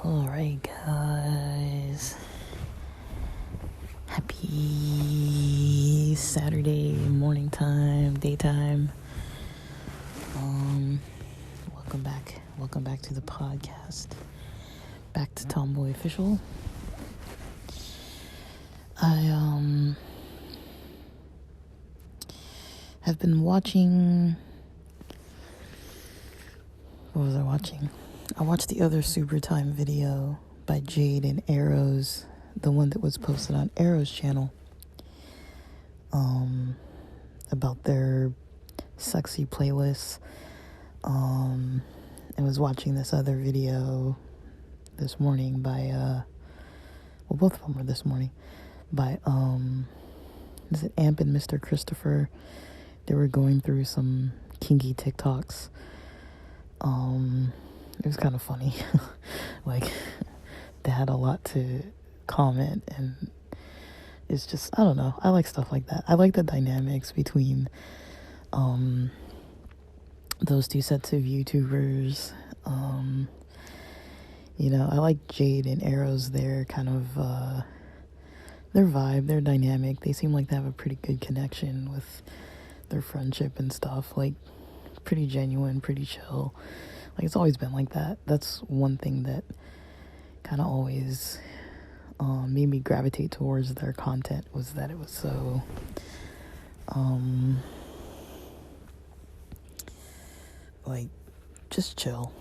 Alright, guys. Happy Saturday morning time, daytime. Welcome back to the podcast. Back to Tomboy Official. I have been watching. What was I watching? I watched the other Super Time video by Jade and Arrows, the one that was posted on Arrows' channel, about their sexy playlists. I was watching this other video this morning by, both of them were this morning, by, is it Amp and Mr. Christopher? They were going through some kinky TikToks. It was kind of funny. Like, they had a lot to comment, and it's just, I don't know. I like stuff like that. I like the dynamics between those two sets of YouTubers. I like Jade and Arrows, their kind of their vibe, their dynamic. They seem like they have a pretty good connection with their friendship and stuff. Like, pretty genuine, pretty chill. Like, it's always been like that. That's one thing that kind of always made me gravitate towards their content, was that it was so like, just chill.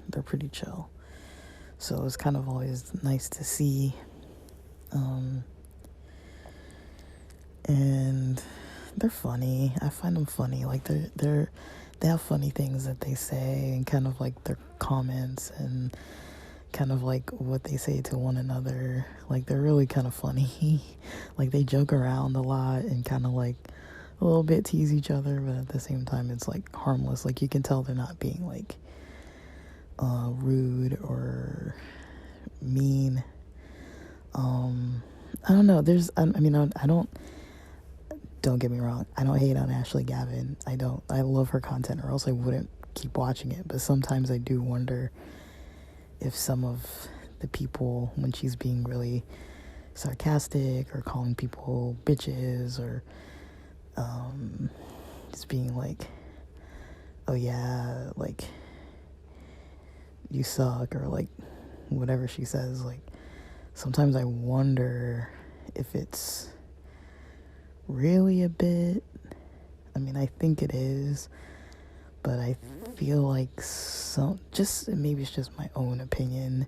They're pretty chill, so it's kind of always nice to see. And they're funny. I find them funny. Like, they have funny things that they say, and kind of like their comments, and kind of like what they say to one another. Like, they're really kind of funny. Like, they joke around a lot and kind of like a little bit tease each other, but at the same time it's like harmless. Like, you can tell they're not being like rude or mean. I don't know. Don't get me wrong, I don't hate on Ashley Gavin. I love her content, or else I wouldn't keep watching it. But sometimes I do wonder if some of the people, when she's being really sarcastic or calling people bitches, or just being like, oh yeah, like, you suck, or like whatever she says, like, sometimes I wonder if it's really a bit. I mean, I think it is, but I feel like maybe it's just my own opinion,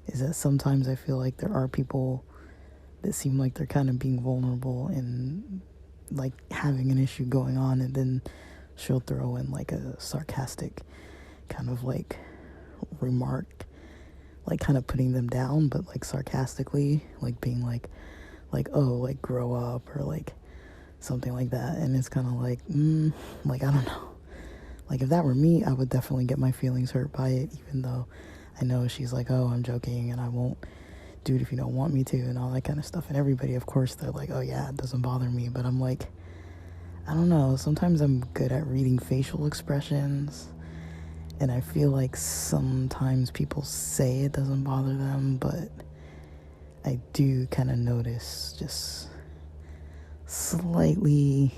is that sometimes I feel like there are people that seem like they're kind of being vulnerable and like having an issue going on, and then she'll throw in like a sarcastic kind of like remark, like kind of putting them down, but like sarcastically, like being like, oh, like, grow up, or like something like that. And it's kind of like, like, I don't know. Like, if that were me, I would definitely get my feelings hurt by it, even though I know she's like, oh, I'm joking, and I won't do it if you don't want me to, and all that kind of stuff. And everybody, of course, they're like, oh yeah, it doesn't bother me. But I'm like, I don't know. Sometimes I'm good at reading facial expressions, and I feel like sometimes people say it doesn't bother them, but I do kind of notice just slightly,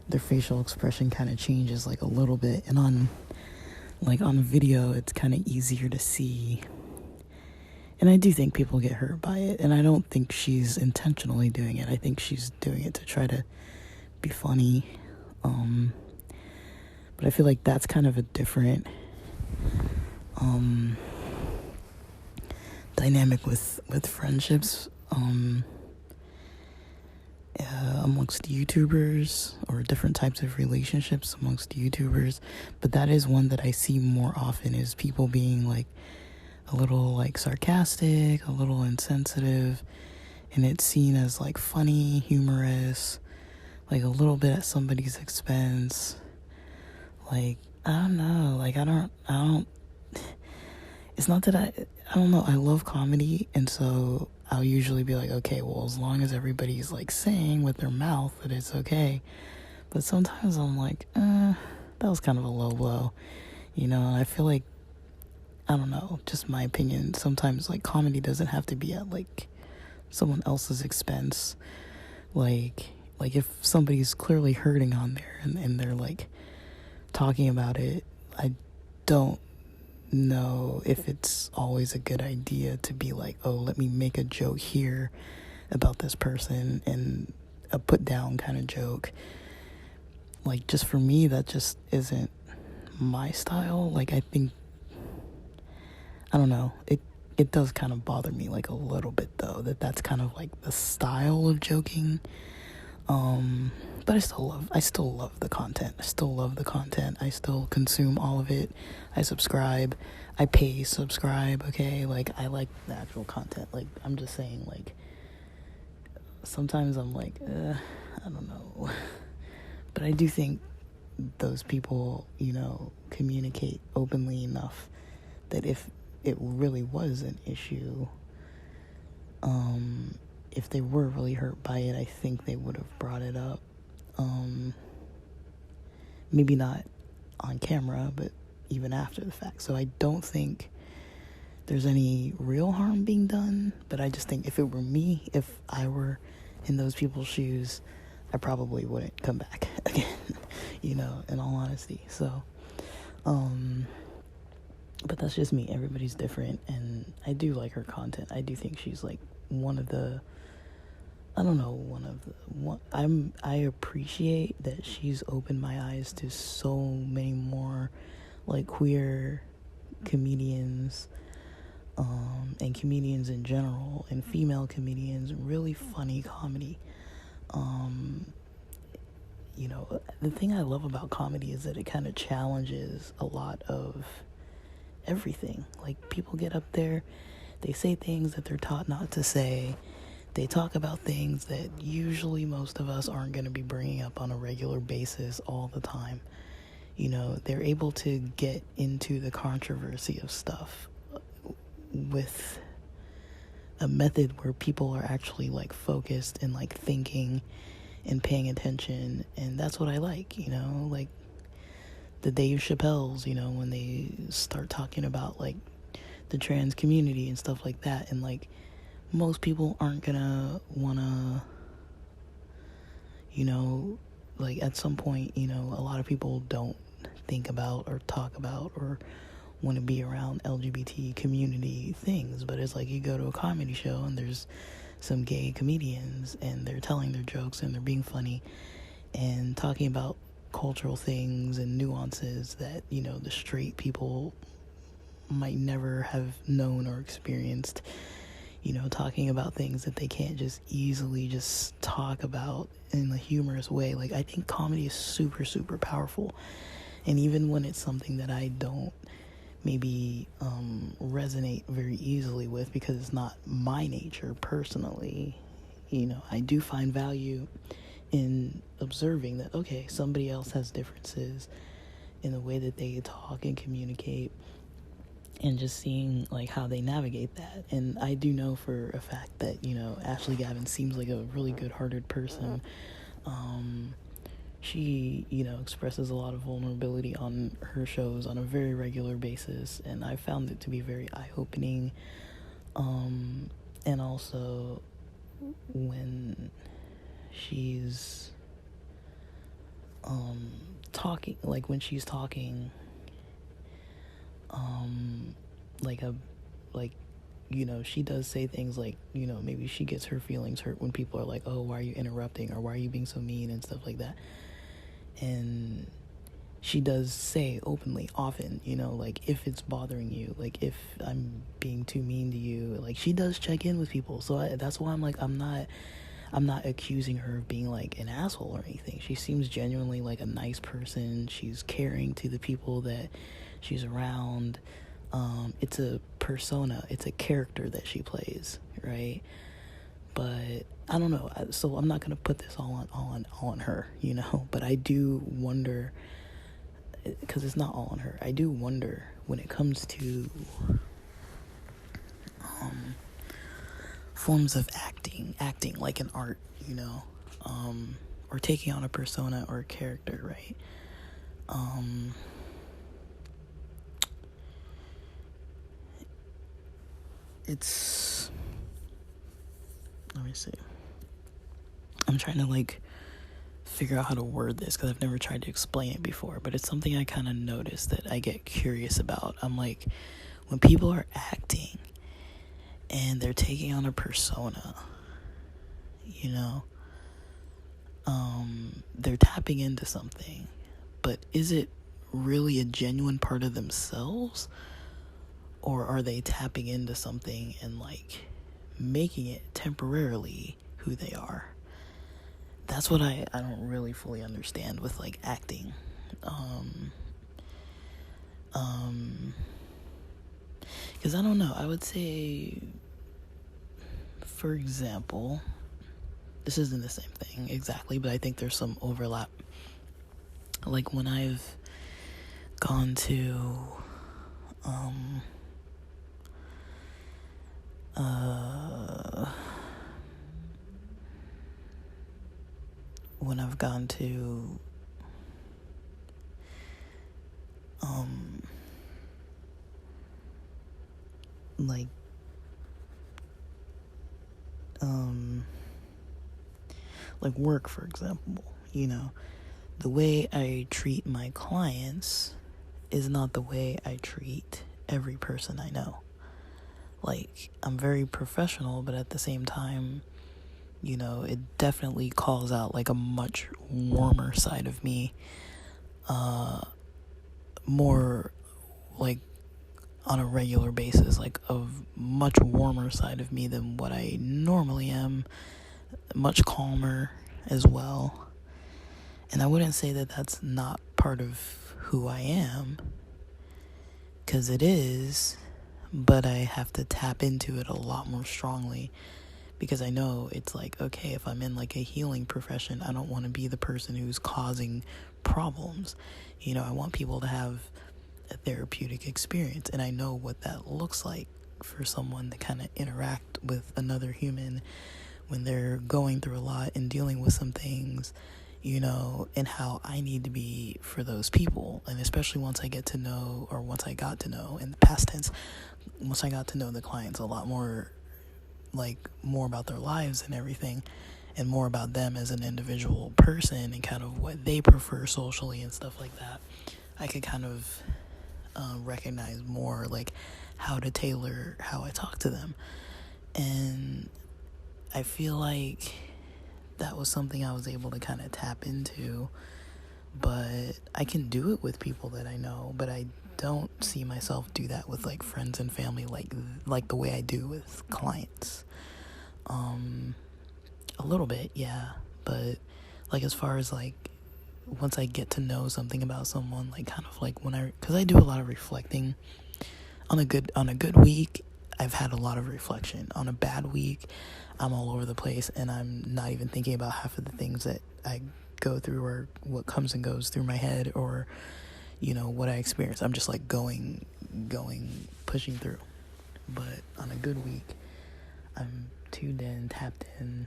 their facial expression kind of changes like a little bit. And on video, it's kind of easier to see. And I do think people get hurt by it, and I don't think she's intentionally doing it. I think she's doing it to try to be funny. But I feel like that's kind of a different dynamic with friendships amongst YouTubers, or different types of relationships amongst YouTubers. But that is one that I see more often, is people being like a little like sarcastic, a little insensitive, and it's seen as like funny, humorous, like a little bit at somebody's expense. Like, I don't know, like I don't it's not that I don't know, I love comedy, and so I'll usually be like, okay, well, as long as everybody's like saying with their mouth that it's okay. But sometimes I'm like, that was kind of a low blow, you know. I feel like, I don't know, just my opinion, sometimes like comedy doesn't have to be at like someone else's expense. Like if somebody's clearly hurting on there, and they're like talking about it, I don't know if it's always a good idea to be like, oh, let me make a joke here about this person, and a put down kind of joke. Like, just for me, that just isn't my style. Like, I think, I don't know, it does kind of bother me like a little bit though, that's kind of like the style of joking. But I still love the content. I still love the content. I still consume all of it. I subscribe. I pay subscribe, okay? Like, I like the actual content. Like, I'm just saying, like, sometimes I'm like, I don't know. But I do think those people, you know, communicate openly enough that if it really was an issue, if they were really hurt by it, I think they would have brought it up. Maybe not on camera, but even after the fact. So I don't think there's any real harm being done, but I just think if it were me, if I were in those people's shoes, I probably wouldn't come back again, you know, in all honesty. So, but that's just me. Everybody's different, and I do like her content. I do think she's like I appreciate that she's opened my eyes to so many more like queer comedians, and comedians in general, and female comedians, really funny comedy. You know, the thing I love about comedy is that it kind of challenges a lot of everything. Like, people get up there, they say things that they're taught not to say. They talk about things that usually most of us aren't going to be bringing up on a regular basis all the time. You know, they're able to get into the controversy of stuff with a method where people are actually like focused and like thinking and paying attention, and that's what I like, you know. Like the Dave Chappelle's, you know, when they start talking about like the trans community and stuff like that, and like most people aren't gonna wanna, you know, like at some point, you know, a lot of people don't think about or talk about or want to be around LGBT community things, but it's like you go to a comedy show and there's some gay comedians and they're telling their jokes and they're being funny and talking about cultural things and nuances that, you know, the straight people might never have known or experienced, you know, talking about things that they can't just easily just talk about in a humorous way. Like, I think comedy is super, super powerful. And even when it's something that I don't maybe resonate very easily with because it's not my nature personally, you know, I do find value in observing that, okay, somebody else has differences in the way that they talk and communicate, and just seeing like how they navigate that. And I do know for a fact that, you know, Ashley Gavin seems like a really good-hearted person. She, you know, expresses a lot of vulnerability on her shows on a very regular basis, and I found it to be very eye-opening. And also when she's talking, like when she's talking, like you know, she does say things like, you know, maybe she gets her feelings hurt when people are like, oh, why are you interrupting, or why are you being so mean, and stuff like that. And she does say openly often, you know, like, if it's bothering you, like if I'm being too mean to you, like she does check in with people. So that's why I'm like, I'm not accusing her of being like an asshole or anything. She seems genuinely like a nice person. She's caring to the people that she's around. It's a persona, it's a character that she plays, right? But I don't know, so I'm not gonna put this all on her, you know. But I do wonder, because it's not all on her, I do wonder when it comes to forms of acting like an art, or taking on a persona or a character, right? It's, let me see, I'm trying to like figure out how to word this because I've never tried to explain it before, but it's something I kind of notice that I get curious about. I'm like, when people are acting and they're taking on a persona, they're tapping into something, but is it really a genuine part of themselves, or are they tapping into something and like making it temporarily who they are? That's what I don't really fully understand with like acting. Because I don't know, I would say, for example, this isn't the same thing exactly, but I think there's some overlap. Like when I've gone to when I've gone to like like work, for example, the way I treat my clients is not the way I treat every person I know. Like, I'm very professional, but at the same time, it definitely calls out like a much warmer side of me, more like on a regular basis, like a much warmer side of me than what I normally am, much calmer as well. And I wouldn't say that that's not part of who I am, because it is, but I have to tap into it a lot more strongly, because I know it's like, okay, if I'm in like a healing profession, I don't want to be the person who's causing problems. I want people to have a therapeutic experience, and I know what that looks like for someone to kind of interact with another human when they're going through a lot and dealing with some things, and how I need to be for those people. And especially once I got to know, in the past tense, once I got to know the clients a lot more, like more about their lives and everything, and more about them as an individual person and kind of what they prefer socially and stuff like that, I could kind of recognize more like how to tailor how I talk to them. And I feel like that was something I was able to kind of tap into, but I can do it with people that I know, but I don't see myself do that with like friends and family like the way I do with clients. A little bit, yeah, but like as far as like once I get to know something about someone, like kind of like because I do a lot of reflecting. On a good week, I've had a lot of reflection. On a bad week, I'm all over the place, and I'm not even thinking about half of the things that I go through or what comes and goes through my head, or what I experience. I'm just like going, pushing through. But on a good week, I'm tuned in, tapped in,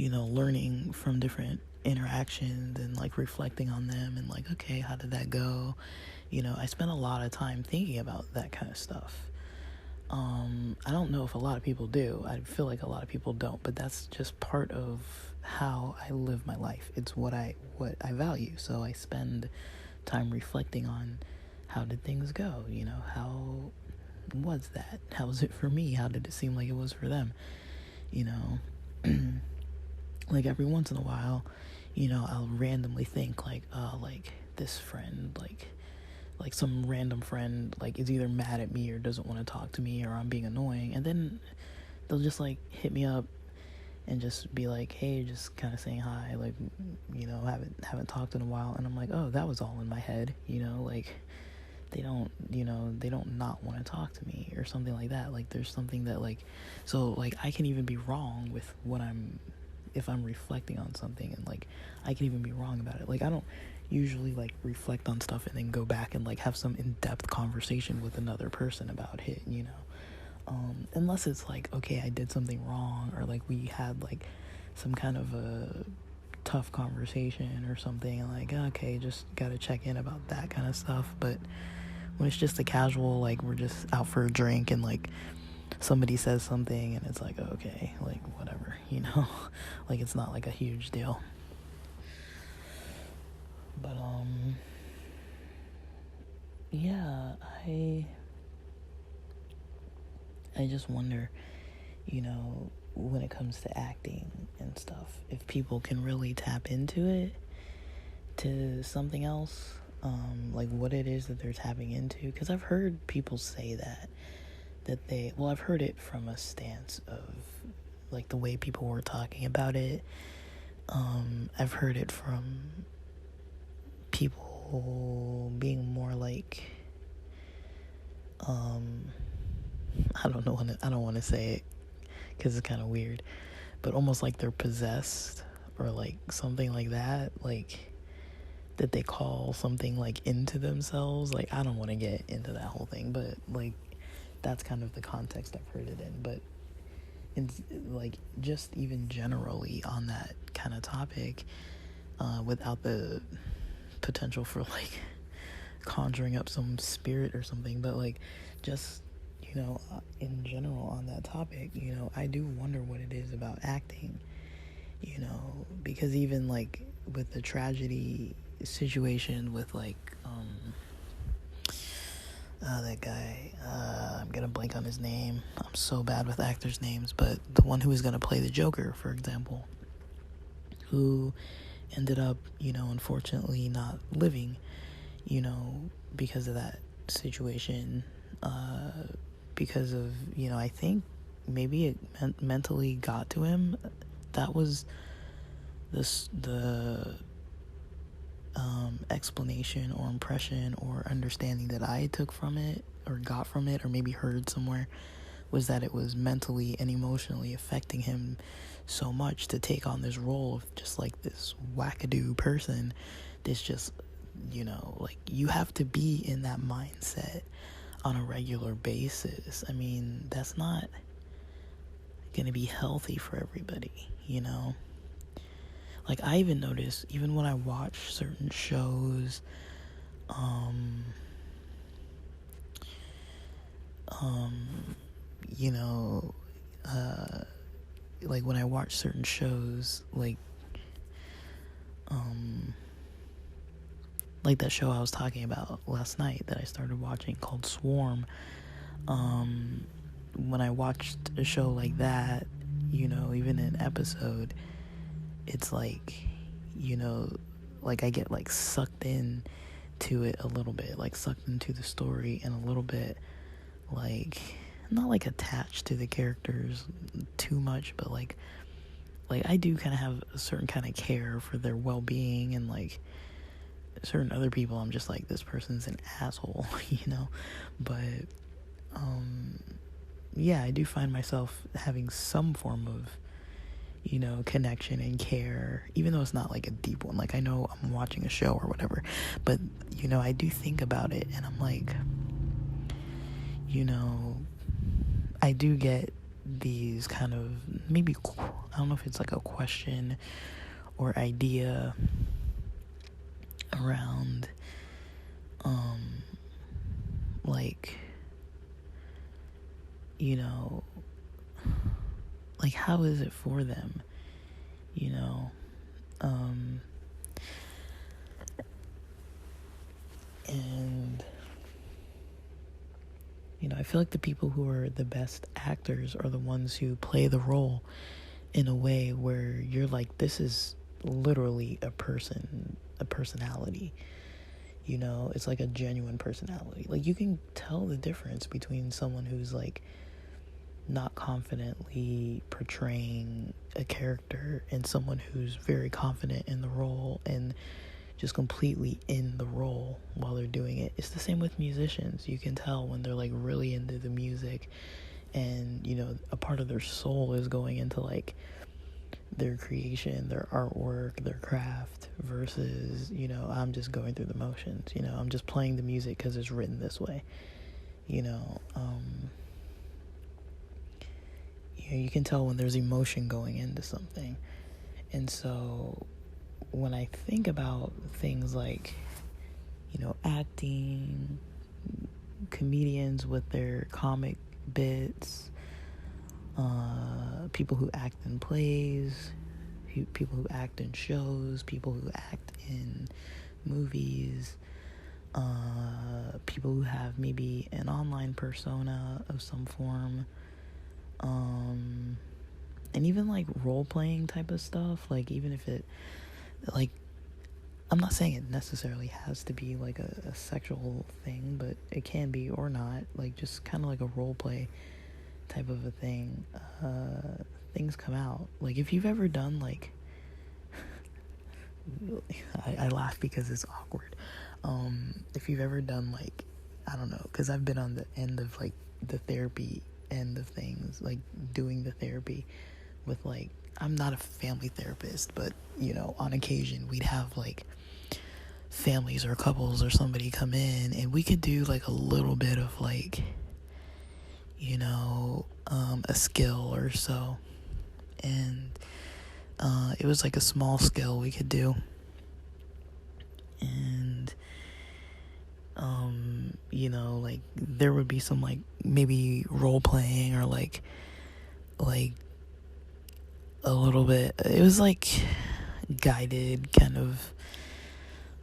learning from different interactions and like reflecting on them and like, okay, how did that go? I spend a lot of time thinking about that kind of stuff. I don't know if a lot of people do. I feel like a lot of people don't, but that's just part of how I live my life. It's what I value. So I spend time reflecting on how did things go? How was that? How was it for me? How did it seem like it was for them? Like every once in a while, I'll randomly think like, like this friend, like some random friend, like is either mad at me or doesn't want to talk to me, or I'm being annoying, and then they'll just like hit me up and just be like, hey, just kind of saying hi, like, haven't talked in a while, and I'm like, oh, that was all in my head, like they don't not want to talk to me or something like that. Like there's something that like, so like I can even be wrong with if I'm reflecting on something, and like I can even be wrong about it. Like I don't, usually like reflect on stuff and then go back and like have some in-depth conversation with another person about it, you know. Unless it's like, okay, I did something wrong, or like we had like some kind of a tough conversation or something, and like, okay, just gotta check in about that kind of stuff. But when it's just a casual, like we're just out for a drink and like somebody says something and it's like, okay, like whatever, you know. Like it's not like a huge deal. But yeah, I just wonder, you know, when it comes to acting and stuff, if people can really tap into it, to something else, like what it is that they're tapping into. Because I've heard people say that they, well, I've heard it from a stance of like the way people were talking about it. I've heard it from people being more like, I don't want to say it because it's kind of weird, but almost like they're possessed or like something like that, like that they call something like into themselves. Like, I don't want to get into that whole thing, but like that's kind of the context I've heard it in. But it's like just even generally on that kind of topic, without the potential for like conjuring up some spirit or something, but like just, you know, in general on that topic, you know, I do wonder what it is about acting, you know, because even like with the tragedy situation with like that guy, I'm gonna blank on his name, I'm so bad with actors' names, but the one who was gonna play the Joker, for example, who ended up, you know, unfortunately not living, you know, because of that situation, because of, you know, I think maybe it mentally got to him. That was the explanation or impression or understanding that I took from it or got from it or maybe heard somewhere, was that it was mentally and emotionally affecting him so much to take on this role of just like this wackadoo person. This just, you know, like you have to be in that mindset on a regular basis. I mean, that's not gonna be healthy for everybody, you know. Like I even notice, even when I watch certain shows, you know, like when I watch certain shows, like that show I was talking about last night that I started watching called Swarm. When I watched a show like that, you know, even an episode, it's like, you know, like I get like sucked in to it a little bit, like sucked into the story, and a little bit like not like attached to the characters too much, but like I do kind of have a certain kind of care for their well-being, and like certain other people I'm just like, this person's an asshole, you know. But yeah, I do find myself having some form of, you know, connection and care, even though it's not like a deep one. Like I know I'm watching a show or whatever, but you know, I do think about it and I'm like, you know, I do get these kind of, maybe, I don't know if it's like a question or idea around like, you know, like how is it for them, you know, and you know, I feel like the people who are the best actors are the ones who play the role in a way where you're like, this is literally a person, a personality. You know, it's like a genuine personality. Like you can tell the difference between someone who's like not confidently portraying a character and someone who's very confident in the role and just completely in the role while they're doing it. It's the same with musicians. You can tell when they're like really into the music and, you know, a part of their soul is going into like their creation, their artwork, their craft, versus, I'm just going through the motions. I'm just playing the music because it's written this way. You can tell when there's emotion going into something. And so when I think about things like, acting, comedians with their comic bits, people who act in plays, people who act in shows, people who act in movies, people who have maybe an online persona of some form, and even like role-playing type of stuff, like even if it, like, I'm not saying it necessarily has to be like a sexual thing, but it can be or not, like just kind of like a role play type of a thing. Things come out. Like if you've ever done like, I laugh because it's awkward. If you've ever done like, I don't know, because I've been on the end of like the therapy end of things, like doing the therapy with like, I'm not a family therapist, but on occasion we'd have like families or couples or somebody come in, and we could do like a little bit of like, a skill or so, and it was like a small skill we could do, and like there would be some like maybe role playing or like a little bit, it was like guided kind of,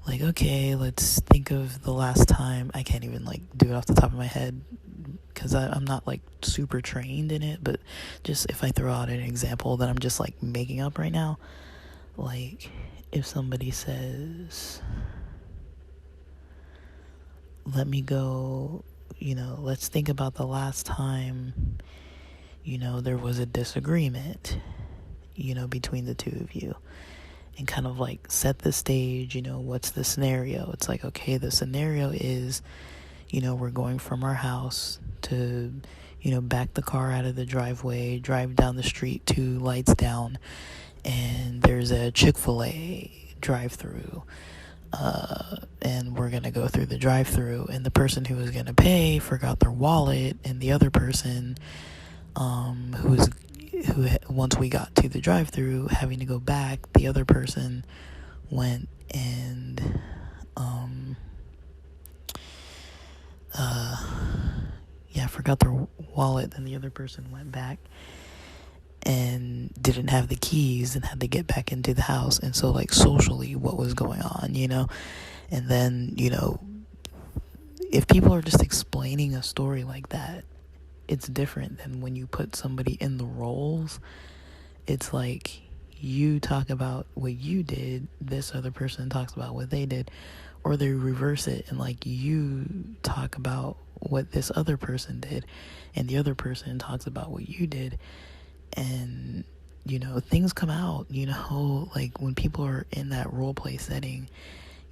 like, okay, let's think of the last time. I can't even like do it off the top of my head because I'm not like super trained in it, but just if I throw out an example that I'm just like making up right now, like if somebody says, let me go, let's think about the last time, there was a disagreement, between the two of you, and kind of like set the stage, what's the scenario? It's like, okay, the scenario is, we're going from our house to, back the car out of the driveway, drive down the street 2 lights down, and there's a Chick-fil-A drive-through, and we're gonna go through the drive-through, and the person who was gonna pay forgot their wallet, and the other person, who once we got to the drive-through, having to go back, the other person went and forgot their wallet. Then the other person went back and didn't have the keys and had to get back into the house. And so like socially, what was going on, and then if people are just explaining a story like that, it's different than when you put somebody in the roles. It's like you talk about what you did, this other person talks about what they did, or they reverse it and like you talk about what this other person did and the other person talks about what you did, and things come out, like when people are in that role play setting,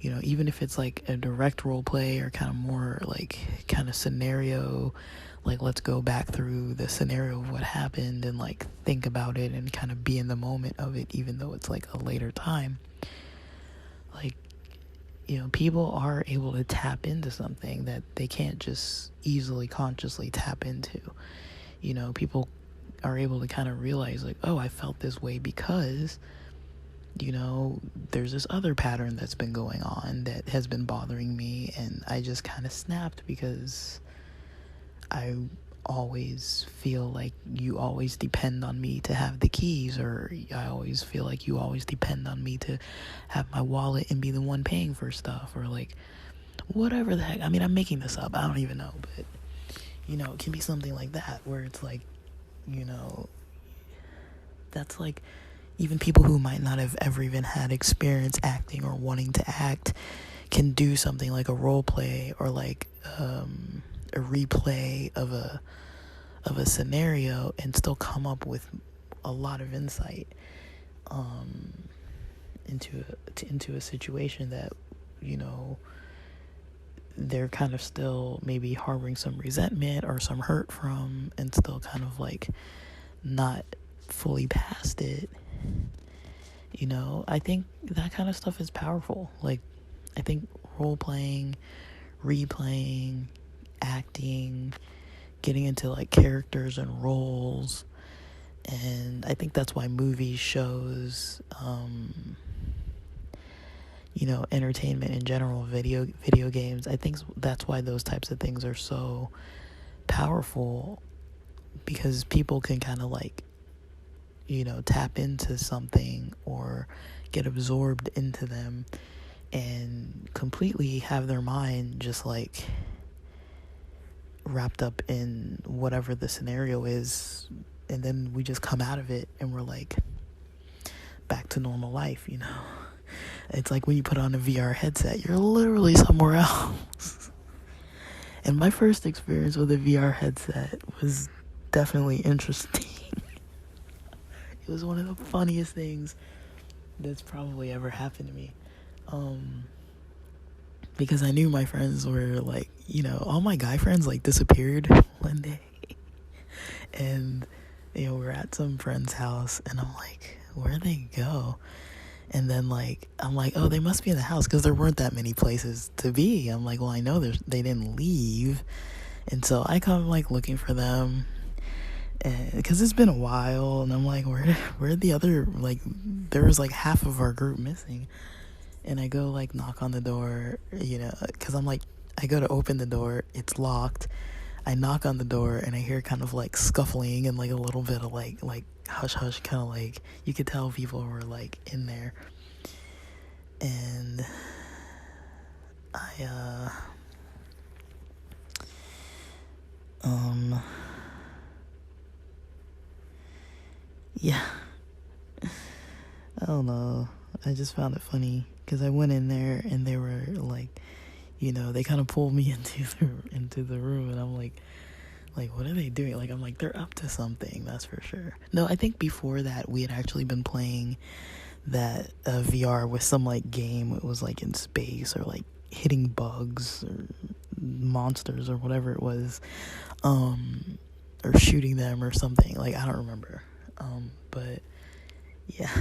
even if it's like a direct role play or kind of more like kind of scenario, like let's go back through the scenario of what happened and like think about it and kind of be in the moment of it, even though it's like a later time. Like, people are able to tap into something that they can't just easily consciously tap into. People are able to kind of realize like, oh, I felt this way because there's this other pattern that's been going on that has been bothering me, and I just kind of snapped because I always feel like you always depend on me to have the keys, or I always feel like you always depend on me to have my wallet and be the one paying for stuff, or like whatever the heck. I mean, I'm making this up, I don't even know, but it can be something like that where it's like, that's like, even people who might not have ever even had experience acting or wanting to act can do something like a role play or like a replay of a scenario and still come up with a lot of insight into a situation that they're kind of still maybe harboring some resentment or some hurt from, and still kind of like not fully past it. I think that kind of stuff is powerful. Like, I think role playing, replaying, acting, getting into like characters and roles, and I think that's why movies, shows, entertainment in general, video games, I think that's why those types of things are so powerful, because people can kind of like, tap into something or get absorbed into them and completely have their mind just like wrapped up in whatever the scenario is, and then we just come out of it and we're like back to normal life. It's like when you put on a VR headset, you're literally somewhere else. And my first experience with a VR headset was definitely interesting. It was one of the funniest things that's probably ever happened to me. Because I knew my friends were like, all my guy friends like disappeared one day. And, we're at some friend's house and I'm like, where'd they go? And then like, I'm like, oh, they must be in the house, because there weren't that many places to be. I'm like, well, I know they didn't leave. And so I come like looking for them, because it's been a while, and I'm like, where the other, like, there was like half of our group missing. And I go like knock on the door, because I'm like, I go to open the door, it's locked. I knock on the door and I hear kind of like scuffling and like a little bit of like hush hush, kind of like you could tell people were like in there. And yeah, I don't know, I just found it funny because I went in there and they were like, they kind of pulled me into the room, and I'm like, what are they doing? Like, I'm like, they're up to something, that's for sure. No, I think before that we had actually been playing that VR with some like game. It was like in space, or like hitting bugs or monsters or whatever it was, or shooting them or something. Like, I don't remember. But yeah,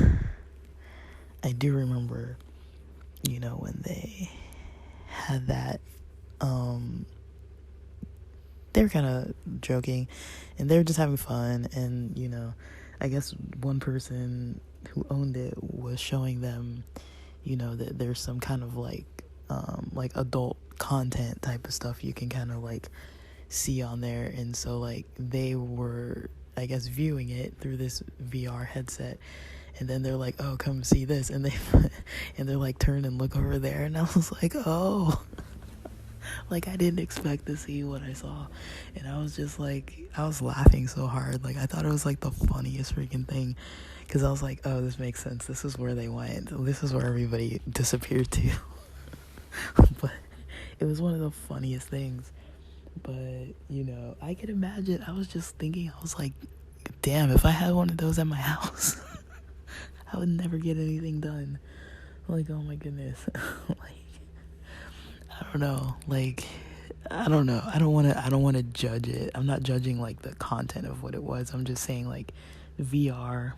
I do remember, when they had that, they were kind of joking and they were just having fun, and I guess one person who owned it was showing them, that there's some kind of like adult content type of stuff you can kind of like see on there. And so like they were, I guess, viewing it through this VR headset, and then they're like, oh, come see this, and they're like, turn and look over there, and I was like, oh. Like, I didn't expect to see what I saw, and I was just like, I was laughing so hard. Like, I thought it was like the funniest freaking thing, because I was like, oh, this makes sense, this is where they went, this is where everybody disappeared to. But it was one of the funniest things. But I could imagine, I was just thinking, I was like, damn, if I had one of those at my house, I would never get anything done. Like, oh my goodness. Like, I don't know. Like, I don't know. I don't want to judge it. I'm not judging like the content of what it was. I'm just saying like VR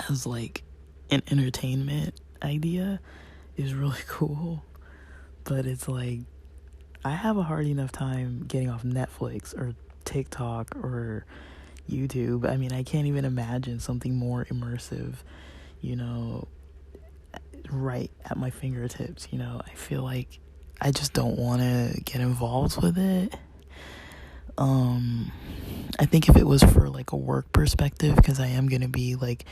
as like an entertainment idea is really cool. But it's like, I have a hard enough time getting off Netflix or TikTok or YouTube. I mean, I can't even imagine something more immersive, right at my fingertips. I feel like I just don't want to get involved with it. I think if it was for like a work perspective, because I am going to be like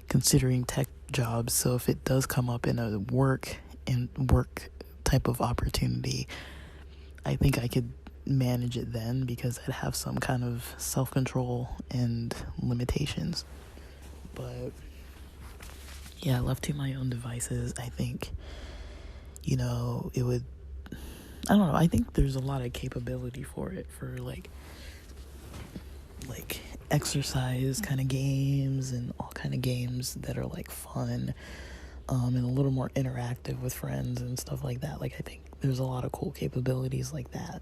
considering tech jobs, so if it does come up in a work type of opportunity, I think I could manage it then, because I'd have some kind of self-control and limitations. But yeah, left to my own devices, I think, it would, I don't know, I think there's a lot of capability for it, for like exercise kind of games and all kind of games that are like fun, and a little more interactive with friends and stuff like that. Like, I think there's a lot of cool capabilities like that.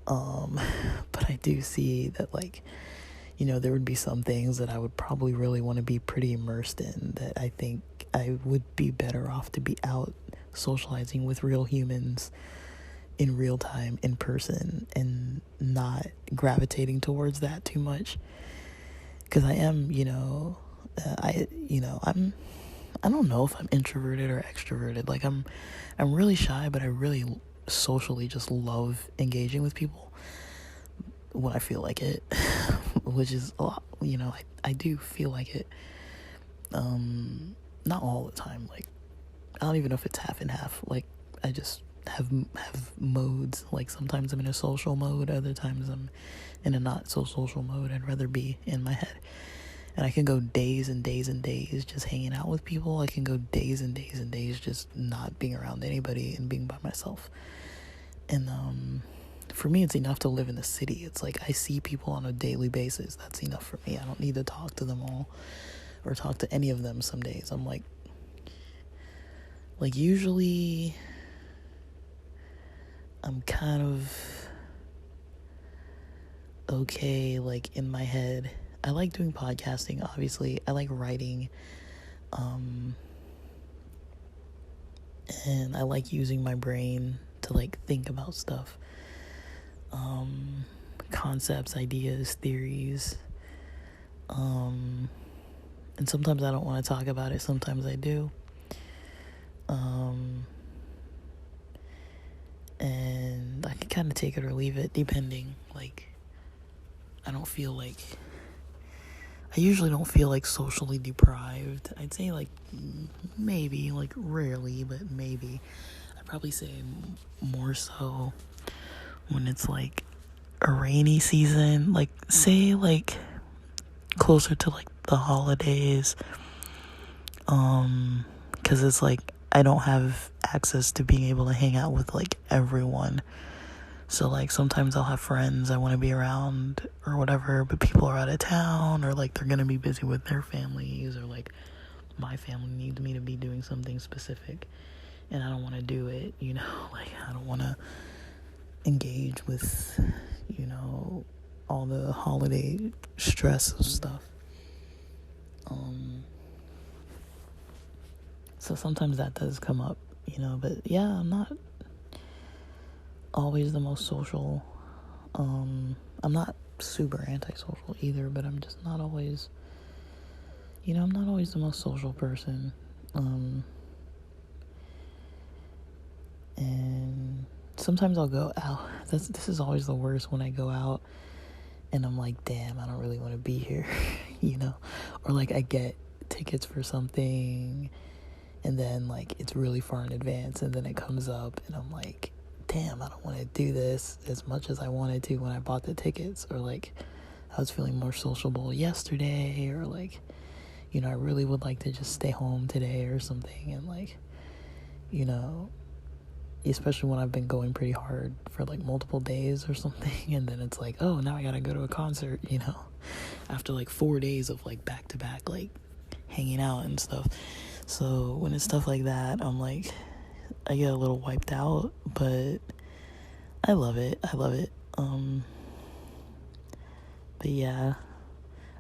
But I do see that, like, there would be some things that I would probably really want to be pretty immersed in, that I think I would be better off to be out socializing with real humans in real time, in person, and not gravitating towards that too much. Because I am, I don't know if I'm introverted or extroverted. Like, I'm really shy, but I really socially just love engaging with people when I feel like it, which is a lot. I do feel like it. Not all the time. Like, I don't even know if it's half and half. Like, I just have modes. Like, sometimes I'm in a social mode, other times I'm in a not so social mode. I'd rather be in my head. And I can go days and days and days just hanging out with people. I can go days and days and days just not being around anybody and being by myself. And for me, it's enough to live in the city. It's like I see people on a daily basis. That's enough for me. I don't need to talk to them all or talk to any of them some days. I'm like usually I'm kind of okay, like, in my head. I like doing podcasting, obviously. I like writing. And I like using my brain to, like, think about stuff. Concepts, ideas, theories. And sometimes I don't want to talk about it. Sometimes I do. And I can kind of take it or leave it, depending. Like, I usually don't feel like socially deprived. I'd say like maybe, like rarely, but maybe. I'd probably say more so when it's like a rainy season, like say like closer to like the holidays, 'cause it's like I don't have access to being able to hang out with like everyone. So, like, sometimes I'll have friends I want to be around or whatever, but people are out of town, or, like, they're going to be busy with their families, or, like, my family needs me to be doing something specific, and I don't want to do it, Like, I don't want to engage with, all the holiday stress of stuff. So sometimes that does come up, but, yeah, I'm not always the most social. I'm not super antisocial either, but I'm just not always, I'm not always the most social person. And sometimes I'll go out. This is always the worst, when I go out and I'm like, damn, I don't really want to be here, or like I get tickets for something and then like it's really far in advance and then it comes up and I'm like, damn, I don't want to do this as much as I wanted to when I bought the tickets, or like I was feeling more sociable yesterday, or like, I really would like to just stay home today or something, and like, especially when I've been going pretty hard for like multiple days or something, and then it's like, oh, now I gotta go to a concert, after like 4 days of like back to back like hanging out and stuff. So when it's stuff like that, I'm like, I get a little wiped out, but I love it. But yeah,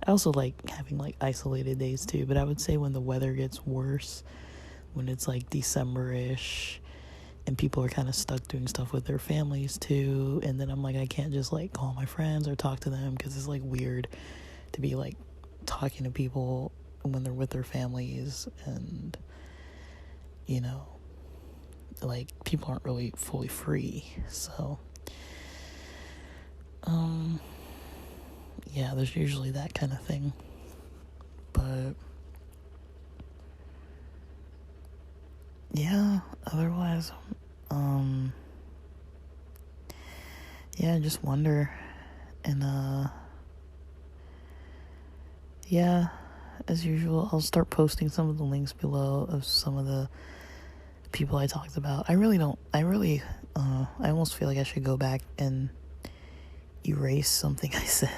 I also like having like isolated days too, but I would say when the weather gets worse, when it's like December-ish and people are kind of stuck doing stuff with their families too, and then I'm like, I can't just like call my friends or talk to them, because it's like weird to be like talking to people when they're with their families, and like people aren't really fully free. So yeah, there's usually that kind of thing, but yeah, otherwise yeah, I just wonder. And yeah, as usual, I'll start posting some of the links below of some of the people I talked about. I almost feel like I should go back and erase something I said.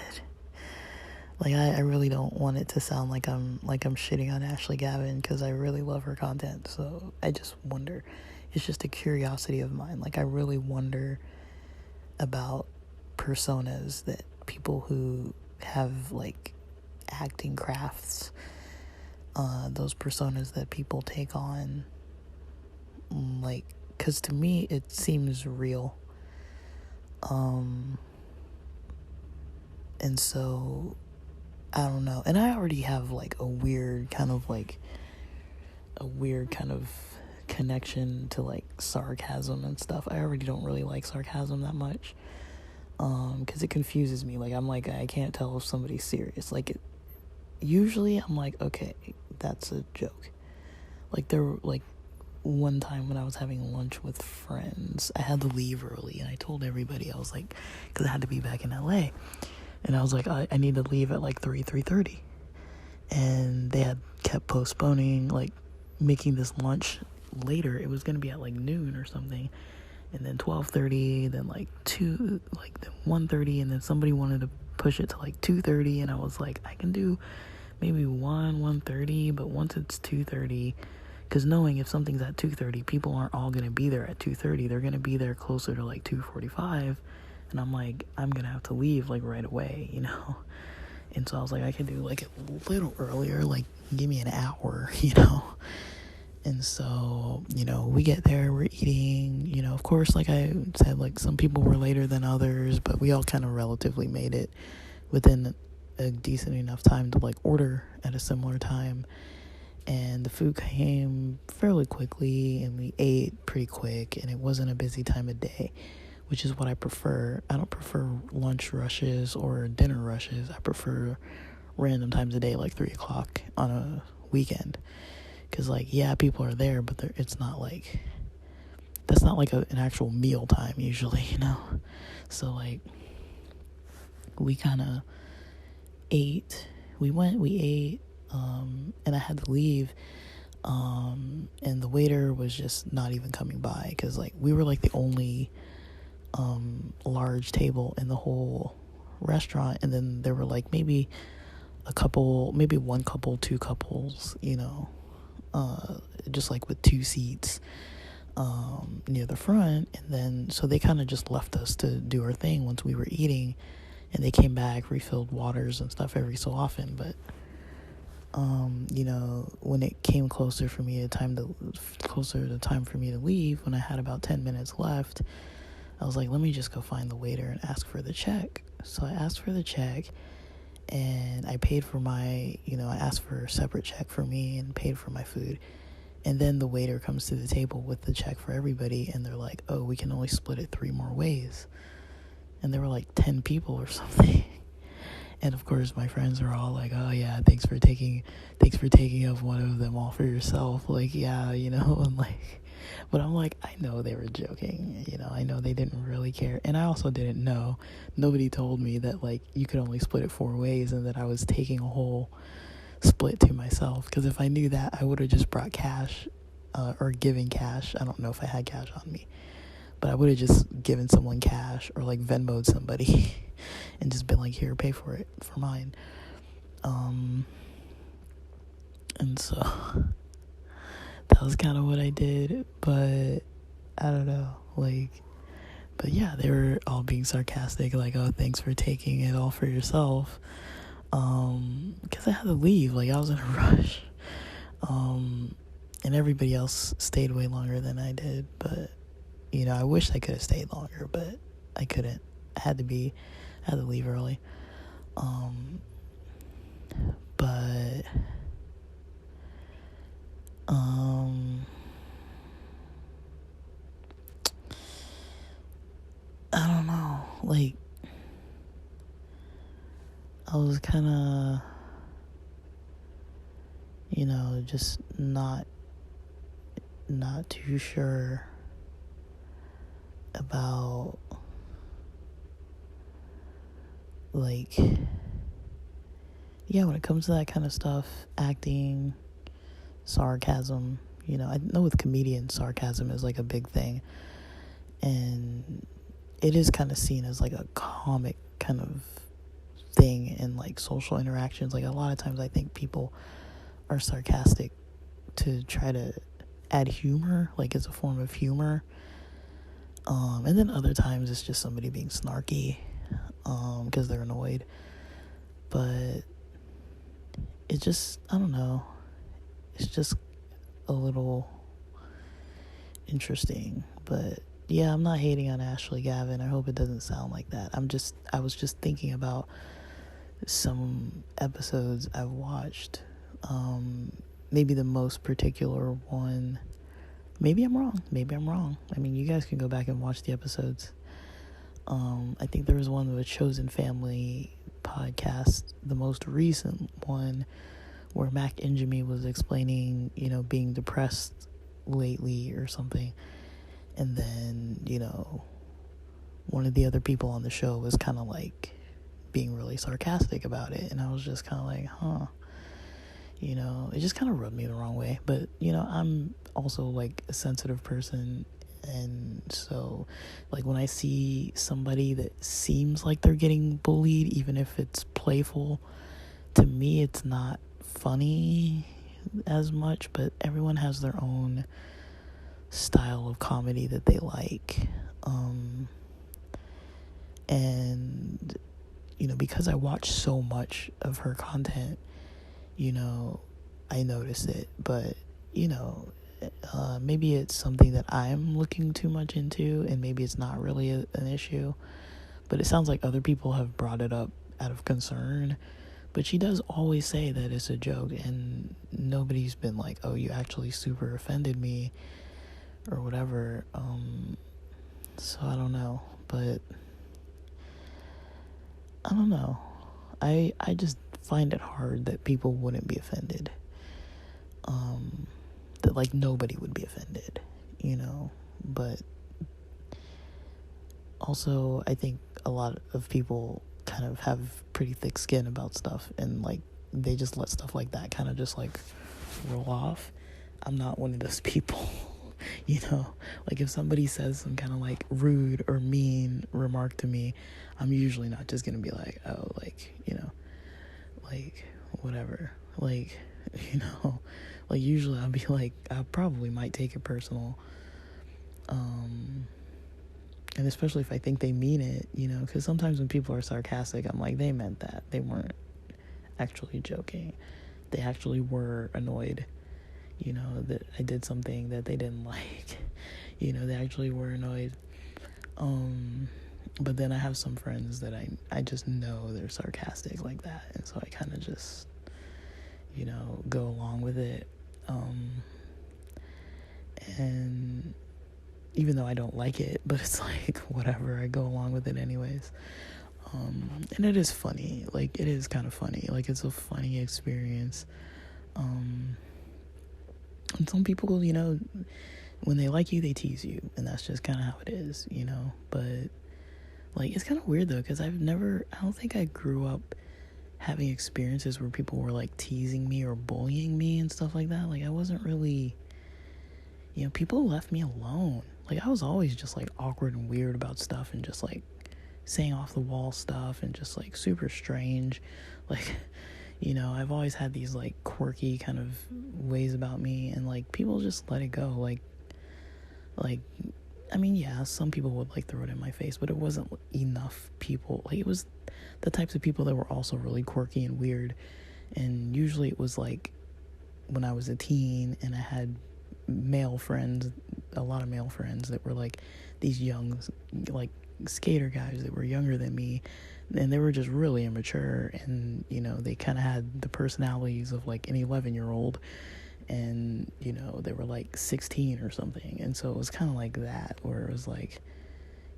Like, I really don't want it to sound like I'm shitting on Ashley Gavin, because I really love her content. So I just wonder. It's just a curiosity of mine. Like, I really wonder about personas that people who have like acting crafts, those personas that people take on, like, because to me it seems real. And so I don't know, and I already have like a weird kind of connection to like sarcasm and stuff. I already don't really like sarcasm that much, because it confuses me. Like, I'm like, I can't tell if somebody's serious. Like, usually I'm like, okay, that's a joke. Like, one time when I was having lunch with friends, I had to leave early, and I told everybody, I was like, because I had to be back in LA, and I was like, I need to leave at like 3:30, and they had kept postponing, like, making this lunch later. It was going to be at like noon or something, and then 12:30, then like 2, like then 1:30, and then somebody wanted to push it to like 2:30, and I was like, I can do maybe 1:30, but once it's 2:30, because knowing if something's at 2:30, people aren't all going to be there at 2:30. They're going to be there closer to like 2:45, and I'm like, I'm going to have to leave like right away, you know? And so I was like, I can do like a little earlier, like give me an hour, you know? And so, you know, we get there, we're eating, you know, of course, like I said, like some people were later than others, but we all kind of relatively made it within a decent enough time to like order at a similar time. And the food came fairly quickly, and we ate pretty quick, and it wasn't a busy time of day, which is what I prefer. I don't prefer lunch rushes or dinner rushes. I prefer random times of day, like 3 o'clock on a weekend. Because, like, yeah, people are there, but it's not like, that's not like an actual meal time usually, you know? So, like, we kind of ate. We ate, and I had to leave, and the waiter was just not even coming by, because, like, we were, like, the only large table in the whole restaurant, and then there were, like, maybe one couple, 2 couples, you know, just like with 2 seats near the front. And then so they kind of just left us to do our thing once we were eating, and they came back, refilled waters and stuff every so often. But you know, when it came closer to time for me to leave, when I had about 10 minutes left, I was like, let me just go find the waiter and ask for the check. So I asked for the check, and I paid for I asked for a separate check for me and paid for my food. And then the waiter comes to the table with the check for everybody, and they're like, oh, we can only split it 3 more ways. And there were like 10 people or something. And of course my friends are all like, oh yeah, thanks for taking of one of them all for yourself. Like, yeah, you know, and like, but I'm like, I know they were joking, you know, I know they didn't really care. And I also didn't know, nobody told me that like you could only split it 4 ways, and that I was taking a whole split to myself. Because if I knew that, I would have just brought cash, or given cash. I don't know if I had cash on me, but I would have just given someone cash, or like Venmo'd somebody and just been like, here, pay for it for mine. And so that was kind of what I did. But I don't know, like, but yeah, they were all being sarcastic, like, oh, thanks for taking it all for yourself. Because I had to leave, like, I was in a rush. And everybody else stayed way longer than I did. But, you know, I wish I could have stayed longer, but I couldn't. I had to leave early. But I don't know, like, I was kind of, you know, just not too sure about, like, yeah, when it comes to that kind of stuff, acting, sarcasm, you know, I know with comedians, sarcasm is like a big thing, and it is kind of seen as like a comic kind of thing in like social interactions. Like, a lot of times I think people are sarcastic to try to add humor, like as a form of humor, and then other times it's just somebody being snarky because they're annoyed. But it just, I don't know, it's just a little interesting. But yeah, I'm not hating on Ashley Gavin. I hope it doesn't sound like that. I was just thinking about some episodes I've watched. Maybe the most particular one, maybe I'm wrong. I mean, you guys can go back and watch the episodes. I think there was one with Chosen Family podcast, the most recent one, where Mac Ingemi was explaining, being depressed lately or something. And then, one of the other people on the show was kind of like being really sarcastic about it. And I was just kind of like, it just kind of rubbed me the wrong way. But, I'm also like a sensitive person. And so, like, when I see somebody that seems like they're getting bullied, even if it's playful, to me, it's not funny as much. But everyone has their own style of comedy that they like. And, because I watch so much of her content, I notice it. But, maybe it's something that I'm looking too much into, and maybe it's not really an issue. But it sounds like other people have brought it up out of concern. But she does always say that it's a joke, and nobody's been like, oh, you actually super offended me or whatever. So I don't know. But I don't know. I just find it hard that people wouldn't be offended. That like nobody would be offended, but also I think a lot of people kind of have pretty thick skin about stuff, and like they just let stuff like that kind of just like roll off. I'm not one of those people. Like if somebody says some kind of like rude or mean remark to me, I'm usually not just gonna be like, oh, like, like whatever, like, like usually I'll be like, I probably might take it personal, and especially if I think they mean it, because sometimes when people are sarcastic, I'm like, they meant that, they weren't actually joking, they actually were annoyed, that I did something that they didn't like, they actually were annoyed. But then I have some friends that I just know they're sarcastic like that, and so I kind of just go along with it, and even though I don't like it, but it's like whatever, I go along with it anyways. And it is funny, like it is kind of funny, like it's a funny experience. And some people, when they like you, they tease you, and that's just kind of how it is, but like it's kind of weird though, because I don't think I grew up having experiences where people were like teasing me or bullying me and stuff like that. Like I wasn't really, people left me alone. Like I was always just like awkward and weird about stuff, and just like saying off the wall stuff, and just like super strange. Like, I've always had these like quirky kind of ways about me, and like people just let it go. Like I mean, yeah, some people would like throw it in my face, but it wasn't enough people. Like it was the types of people that were also really quirky and weird. And usually it was like when I was a teen and I had a lot of male friends that were like these young, like skater guys that were younger than me, and they were just really immature, and they kind of had the personalities of like an 11-year-old, and they were like 16 or something, and so it was kind of like that, where it was like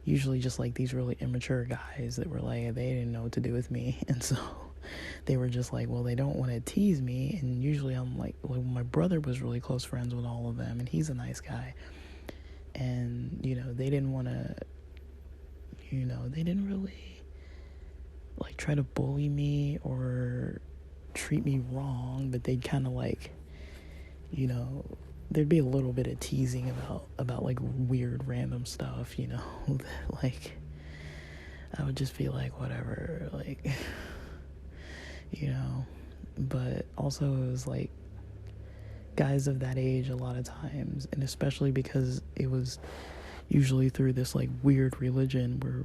usually just like these really immature guys that were like, they didn't know what to do with me, and so they were just like, well, they don't want to tease me. And usually I'm like, well, my brother was really close friends with all of them, and he's a nice guy, and they didn't want to, they didn't really like try to bully me or treat me wrong, but they'd kind of like, there'd be a little bit of teasing about like weird random stuff, that like I would just be like, whatever, like, but also it was like guys of that age a lot of times, and especially because it was usually through this like weird religion where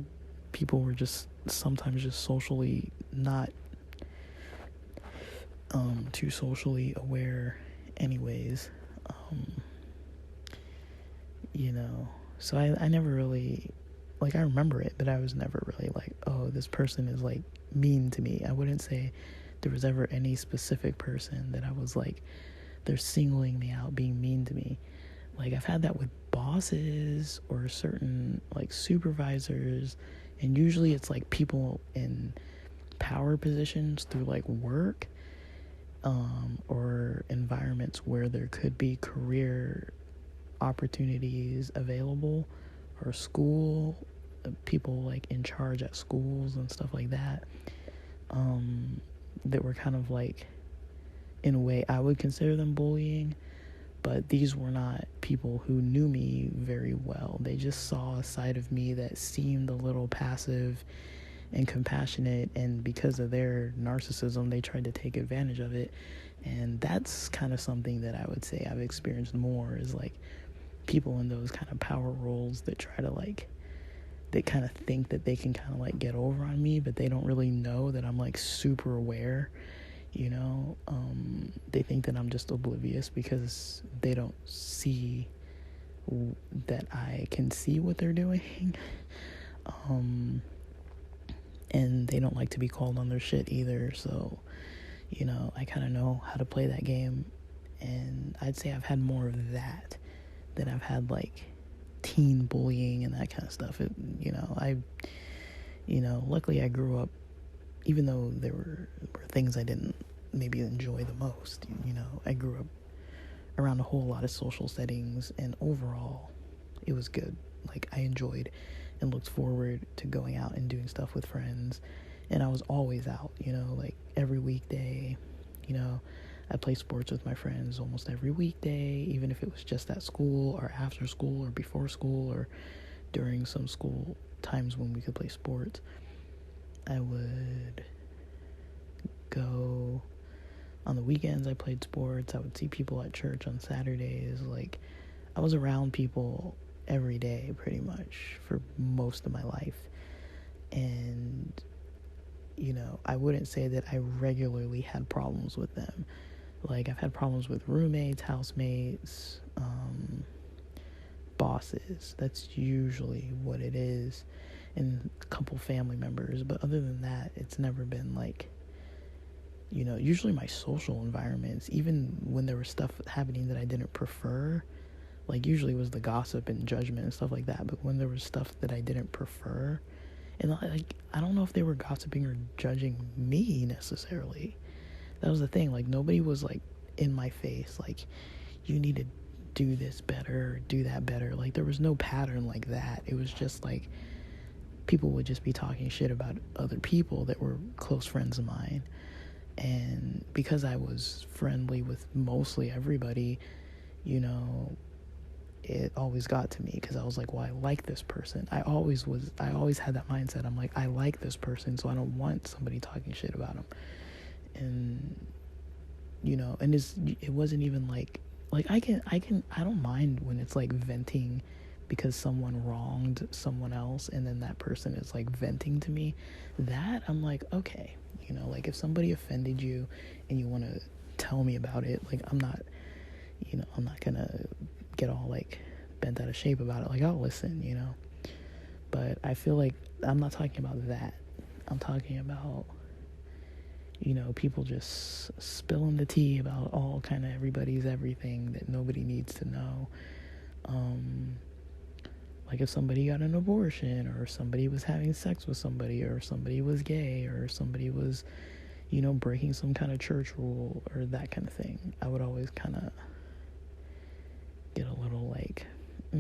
people were just sometimes just socially not too socially aware anyways. You know, so I never really, like, I remember it, but I was never really like, oh, this person is like mean to me. I wouldn't say there was ever any specific person that I was like, they're singling me out, being mean to me. Like, I've had that with bosses or certain like supervisors, and usually it's like people in power positions through like work, or environments where there could be career opportunities available, or school people like in charge at schools and stuff like that, that were kind of like, in a way I would consider them bullying, but these were not people who knew me very well. They just saw a side of me that seemed a little passive and compassionate, and because of their narcissism they tried to take advantage of it. And that's kind of something that I would say I've experienced more, is like people in those kind of power roles that try to like, they kind of think that they can kind of like get over on me, but they don't really know that I'm like super aware, you know. They think that I'm just oblivious because they don't see that I can see what they're doing. And they don't like to be called on their shit either. So, you know, I kind of know how to play that game. And I'd say I've had more of that than I've had like teen bullying and that kind of stuff. Luckily I grew up, even though there were things I didn't maybe enjoy the most, you know, I grew up around a whole lot of social settings, and overall it was good. Like, I enjoyed and looked forward to going out and doing stuff with friends, and I was always out, you know, like every weekday. You know, I play sports with my friends almost every weekday, even if it was just at school or after school or before school or during some school times when we could play sports. I would go on the weekends. I played sports. I would see people at church on Saturdays. Like, I was around people every day pretty much for most of my life. And, you know, I wouldn't say that I regularly had problems with them. Like, I've had problems with roommates, housemates, bosses. That's usually what it is, and a couple family members. But other than that, it's never been like, you know, usually my social environments, even when there was stuff happening that I didn't prefer, like, usually it was the gossip and judgment and stuff like that. But when there was stuff that I didn't prefer, and like, I don't know if they were gossiping or judging me necessarily. That was the thing. Like, nobody was like in my face like, you need to do this better or do that better. Like, there was no pattern like that. It was just like people would just be talking shit about other people that were close friends of mine. And because I was friendly with mostly everybody, you know, it always got to me, because I was like, well, I like this person. I always had that mindset. I'm like, I like this person, so I don't want somebody talking shit about him. And, you know, and it wasn't even like I don't mind when it's like venting because someone wronged someone else, and then that person is like venting to me. That, I'm like, okay, you know, like, if somebody offended you and you want to tell me about it, like, I'm not gonna get all like bent out of shape about it. Like, I'll listen, you know. But I feel like I'm not talking about that. I'm talking about, you know, people just spilling the tea about all kind of everybody's everything that nobody needs to know. Like, if somebody got an abortion, or somebody was having sex with somebody, or somebody was gay, or somebody was, you know, breaking some kind of church rule or that kind of thing, I would always kind of get a little like, I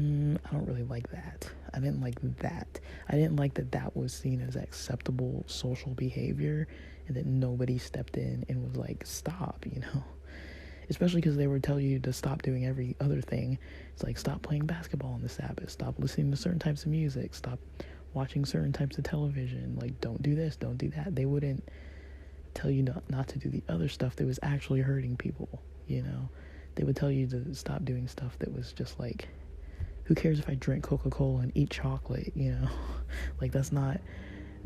don't really like that. I didn't like that. I didn't like that that was seen as acceptable social behavior, and that nobody stepped in and was like, stop, you know. Especially because they would tell you to stop doing every other thing. It's like, stop playing basketball on the Sabbath, stop listening to certain types of music, stop watching certain types of television, like, don't do this, don't do that. They wouldn't tell you not to do the other stuff that was actually hurting people, you know. They would tell you to stop doing stuff that was just like, who cares if I drink Coca-Cola and eat chocolate, you know. Like, that's not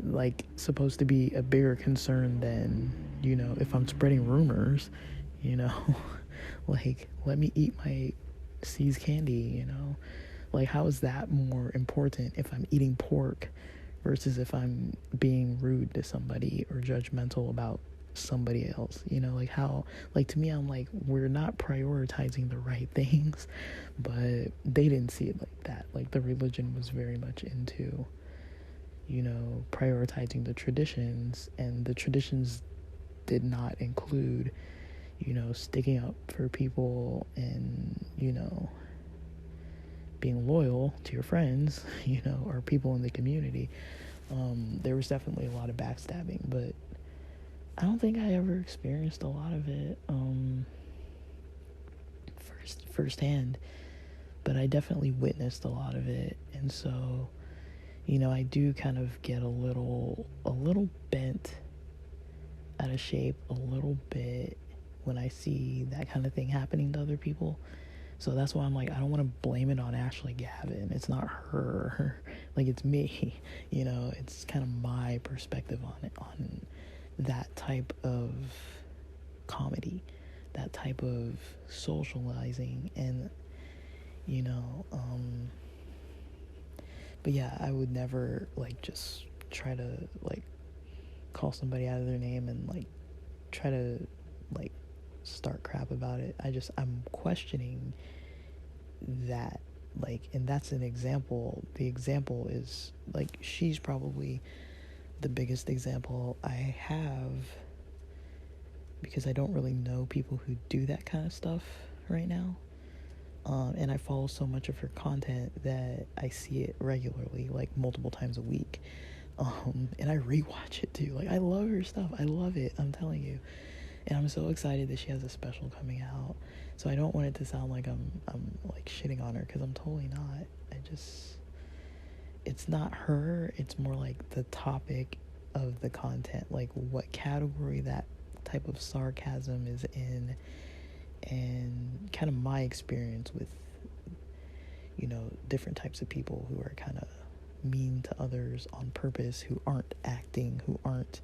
like supposed to be a bigger concern than, you know, if I'm spreading rumors, you know, like let me eat my C's candy, you know, like how is that more important if I'm eating pork versus if I'm being rude to somebody or judgmental about somebody else, you know, like how, like to me, I'm like, we're not prioritizing the right things, but they didn't see it like that. Like the religion was very much into, you know, prioritizing the traditions, and the traditions did not include, you know, sticking up for people and, you know, being loyal to your friends, you know, or people in the community. There was definitely a lot of backstabbing, but I don't think I ever experienced a lot of it firsthand, but I definitely witnessed a lot of it. And so, you know, I do kind of get a little bent out of shape a little bit when I see that kind of thing happening to other people. So that's why I'm like, I don't want to blame it on Ashley Gavin. It's not her. Like, it's me. You know, it's kind of my perspective on it, on that type of comedy, that type of socializing. And, you know, but yeah, I would never, like, just try to, like, call somebody out of their name and, like, try to, like, start crap about it. I'm questioning that, like, and that's an example. The example is, like, she's probably the biggest example I have, because I don't really know people who do that kind of stuff right now. And I follow so much of her content that I see it regularly, like multiple times a week. And I rewatch it too. Like, I love her stuff. I love it, I'm telling you. And I'm so excited that she has a special coming out. So I don't want it to sound like I'm like shitting on her, because I'm totally not. It's not her. It's more like the topic of the content, like what category that type of sarcasm is in, and kind of my experience with, you know, different types of people who are kind of mean to others on purpose, who aren't acting, who aren't,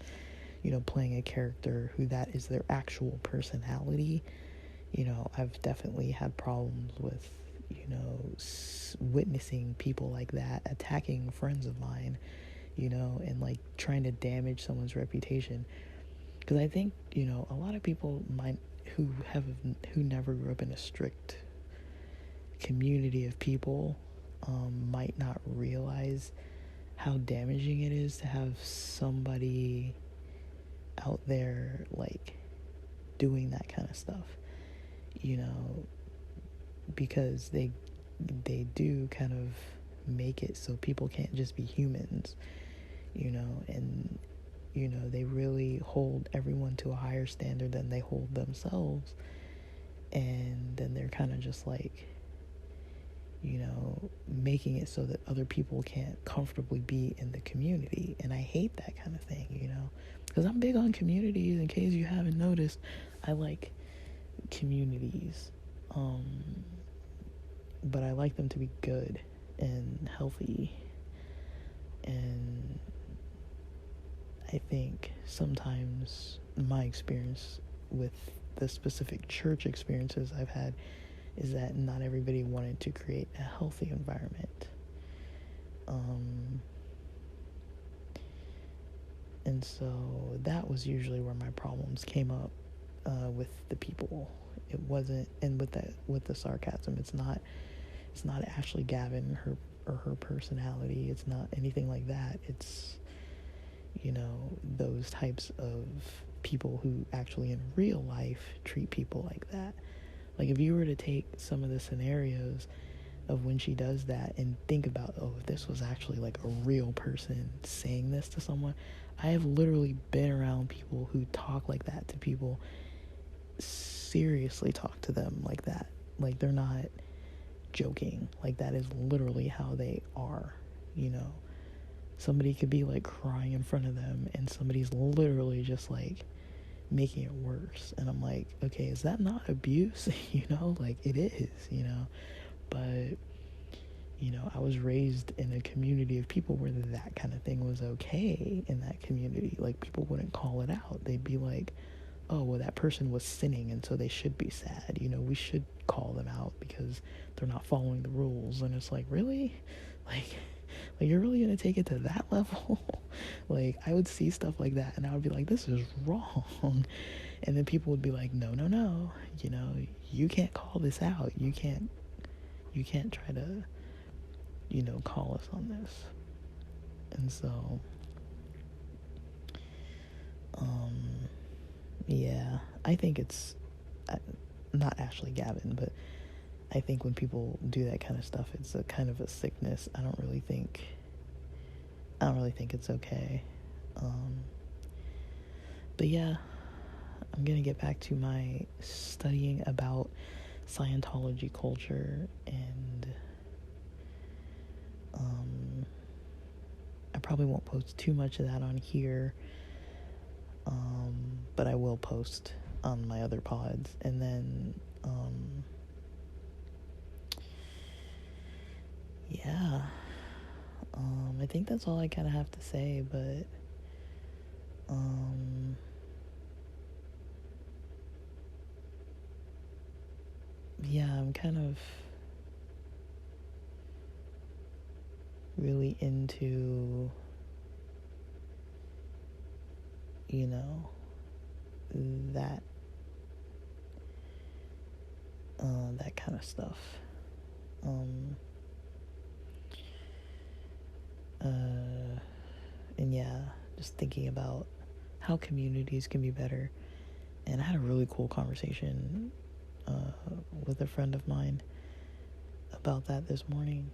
you know, playing a character, who that is their actual personality. You know, I've definitely had problems with, you know, witnessing people like that attacking friends of mine, you know, and like trying to damage someone's reputation. Because I think, you know, a lot of people who never grew up in a strict community of people might not realize how damaging it is to have somebody out there like doing that kind of stuff, you know, because they do kind of make it so people can't just be humans, you know, and, you know, they really hold everyone to a higher standard than they hold themselves. And then they're kind of just like, you know, making it so that other people can't comfortably be in the community. And I hate that kind of thing, you know, because I'm big on communities. In case you haven't noticed, I like communities, but I like them to be good and healthy. And I think sometimes my experience with the specific church experiences I've had is that not everybody wanted to create a healthy environment. And so that was usually where my problems came up with the people. It wasn't, and with the sarcasm, it's not Ashley Gavin, her personality. It's not anything like that. It's, you know, those types of people who actually in real life treat people like that. Like, if you were to take some of the scenarios of when she does that and think about, oh, if this was actually like a real person saying this to someone, I have literally been around people who talk like that to people, seriously talk to them like that. Like, they're not joking. Like, that is literally how they are, you know. Somebody could be like crying in front of them and somebody's literally just like making it worse, and I'm like, okay, is that not abuse? You know, like, it is, you know. But, You know, I was raised in a community of people where that kind of thing was okay in that community. Like, people wouldn't call it out. They'd be like, oh, well, that person was sinning, and so they should be sad. You know, we should call them out because they're not following the rules. And it's like, really? Like, you're really going to take it to that level? Like, I would see stuff like that, and I would be like, this is wrong. And then people would be like, no, no, no. You know, you can't call this out. You can't try to, you know, call us on this. And so, yeah, I think it's not Ashley Gavin, but I think when people do that kind of stuff, it's a kind of a sickness. I don't really think it's okay. But yeah, I'm gonna get back to my studying about Scientology culture, and I probably won't post too much of that on here, but I will post on my other pods. And then yeah, I think that's all I kind of have to say. But yeah, I'm kind of really into, you know, that kind of stuff. And yeah, just thinking about how communities can be better. And I had a really cool conversation with a friend of mine about that this morning.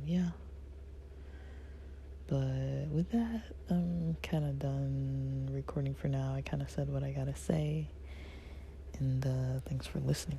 Yeah. But with that, I'm kind of done recording for now. I kind of said what I gotta say. And thanks for listening.